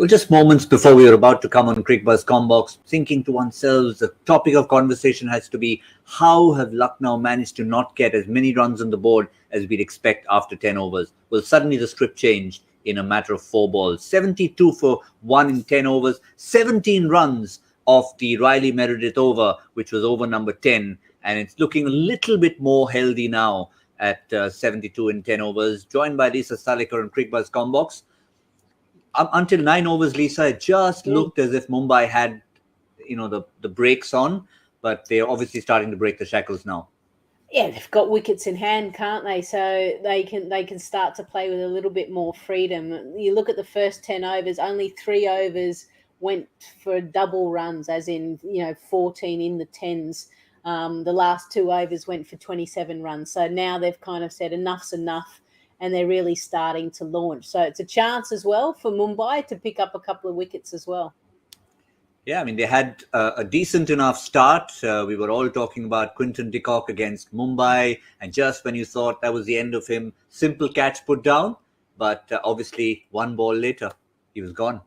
Well, just moments before we were about to come on Cricbuzz Comm Box, thinking to oneself, the topic of conversation has to be how have Lucknow managed to not get as many runs on the board as we'd expect after 10 overs? Well, suddenly the script changed in a matter of 4 balls. 72 for 1 in 10 overs, 17 runs off the Riley Meredith over, which was over number 10. And it's looking a little bit more healthy now at 72 in 10 overs. Joined by Lisa Sthalekar and Cricbuzz Comm Box. Until 9 overs, Lisa, it just looked as if Mumbai had, the brakes on, but they're obviously starting to break the shackles now. Yeah, they've got wickets in hand, can't they? So they can start to play with a little bit more freedom. You look at the first 10 overs, only 3 overs went for double runs, as in 14 in the tens. The last 2 overs went for 27 runs. So now they've kind of said enough's enough, and they're really starting to launch. So it's a chance as well for Mumbai to pick up a couple of wickets as well. Yeah, I mean, they had a decent enough start. We were all talking about Quinton de Kock against Mumbai, and just when you thought that was the end of him, simple catch put down. But obviously, 1 ball later, he was gone.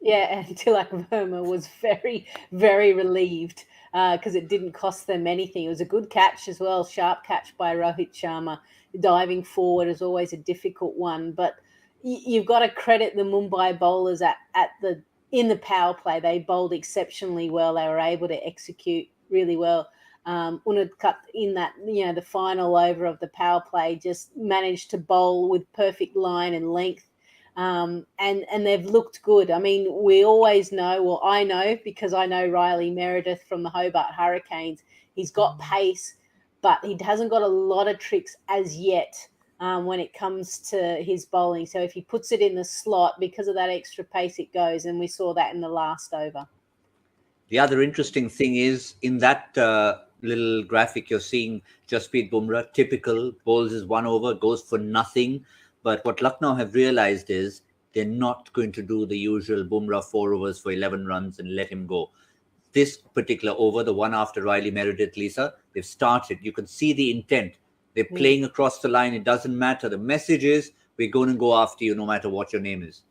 Yeah, and Sthalekar Gautam was very, very relieved because it didn't cost them anything. It was a good catch as well, sharp catch by Rohit Sharma. Diving forward is always a difficult one, but you've got to credit the Mumbai bowlers in the power play. They bowled exceptionally well. They were able to execute really well. Unadkat in that, the final over of the power play just managed to bowl with perfect line and length. And they've looked good. I mean, we always know, well, I know because I know Riley Meredith from the Hobart Hurricanes. He's got pace, but he hasn't got a lot of tricks as yet when it comes to his bowling. So if he puts it in the slot, because of that extra pace, it goes. And we saw that in the last over. The other interesting thing is in that little graphic you're seeing Jasprit Bumrah, typical, bowls is 1 over, goes for nothing. But what Lucknow have realized is they're not going to do the usual Bumrah 4 overs for 11 runs and let him go. This particular over, the one after Riley Meredith, Lisa, they've started. You can see the intent. They're playing across the line. It doesn't matter. The message is we're going to go after you no matter what your name is.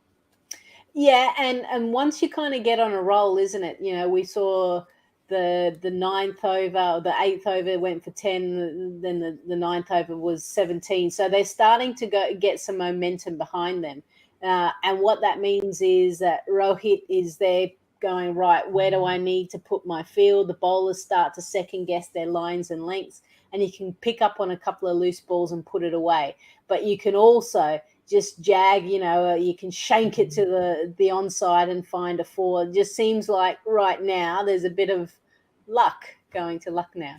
Yeah, and once you kind of get on a roll, isn't it? We saw the 9th over, or the 8th over went for 10, then the 9th over was 17. So they're starting to get some momentum behind them. And what that means is that Rohit is there going, right, where do I need to put my field? The bowlers start to second guess their lines and lengths, and you can pick up on a couple of loose balls and put it away. But you can also just jag, you can shank it to the onside and find a 4. It just seems like right now there's a bit of luck going to Lucknow.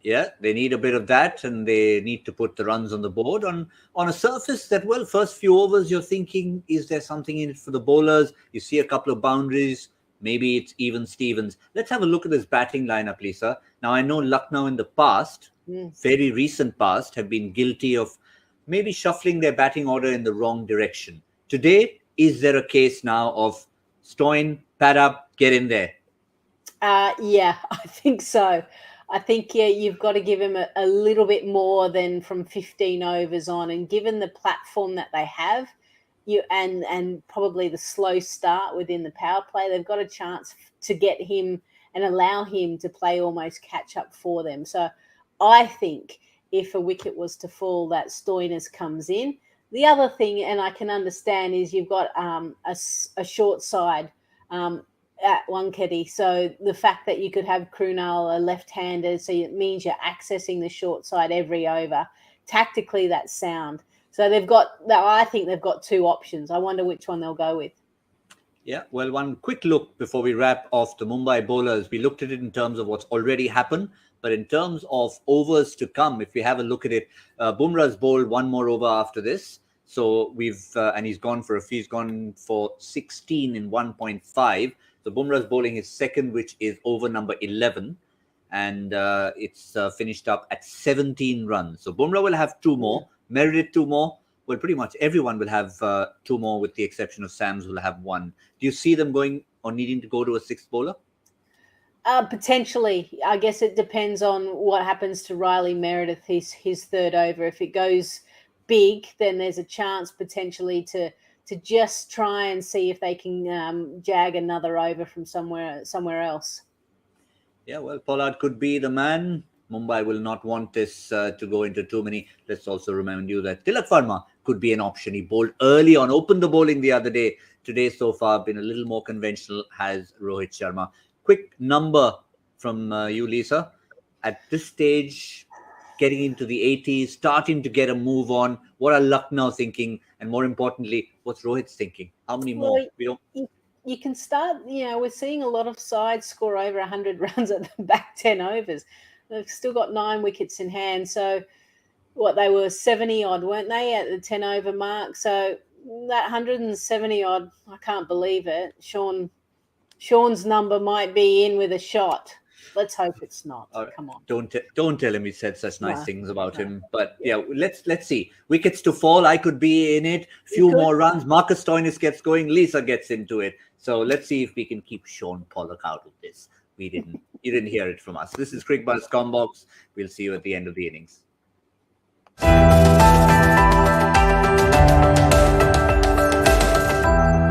Yeah, they need a bit of that, and they need to put the runs on the board on a surface that, well, first few overs you're thinking, is there something in it for the bowlers? You see a couple of boundaries, maybe it's even Stevens. Let's have a look at this batting lineup, Lisa. Now, I know Lucknow in the past, very recent past, have been guilty of maybe shuffling their batting order in the wrong direction. Today, is there a case now of Stoin, pad up, get in there? Yeah, I think so. I think, you've got to give him a little bit more than from 15 overs on. And given the platform that they have, and probably the slow start within the power play, they've got a chance to get him and allow him to play almost catch up for them. So I think if a wicket was to fall, that Stoinis comes in. The other thing, and I can understand, is you've got a short side at Wankhede. So the fact that you could have Krunal a left-handed, so it means you're accessing the short side every over. Tactically, that's sound. So I think they've got 2 options. I wonder which one they'll go with. Yeah, well, one quick look before we wrap off the Mumbai bowlers. We looked at it in terms of what's already happened, but in terms of overs to come, if we have a look at it, Bumrah's bowled 1 more over after this. So and he's gone for 16 in 1.5. So Bumrah's bowling his second, which is over number 11. And it's finished up at 17 runs. So Bumrah will have 2 more, Meredith 2 more. Well, pretty much everyone will have 2 more with the exception of Sams, will have 1. Do you see them going or needing to go to a 6th bowler? Potentially. I guess it depends on what happens to Riley Meredith, his 3rd over. If it goes big, then there's a chance potentially to to just try and see if they can jag another over from somewhere else. Yeah, well, Pollard could be the man. Mumbai will not want this to go into too many. Let's also remind you that Tilak Verma could be an option. He bowled early on, opened the bowling the other day. Today, so far, been a little more conventional, has Rohit Sharma. Quick number from you, Lisa. At this stage, getting into the 80s, starting to get a move on. What are Lucknow thinking? And more importantly, what's Rohit's thinking? How many more? Well, We don't. you can start, we're seeing a lot of sides score over 100 runs at the back 10 overs. They've still got 9 wickets in hand. So they were 70 odd, weren't they, at the 10 over mark? So that 170 odd, I can't believe it. Sean's number might be in with a shot. Let's hope it's not. Come on. Don't tell him he said such nice things about him. But yeah, let's see. Wickets to fall. I could be in it. Few more runs. Marcus Stoinis gets going. Lisa gets into it. So let's see if we can keep Sean Pollock out of this. You didn't hear it from us. This is Cricbuzz Comm Box. We'll see you at the end of the innings.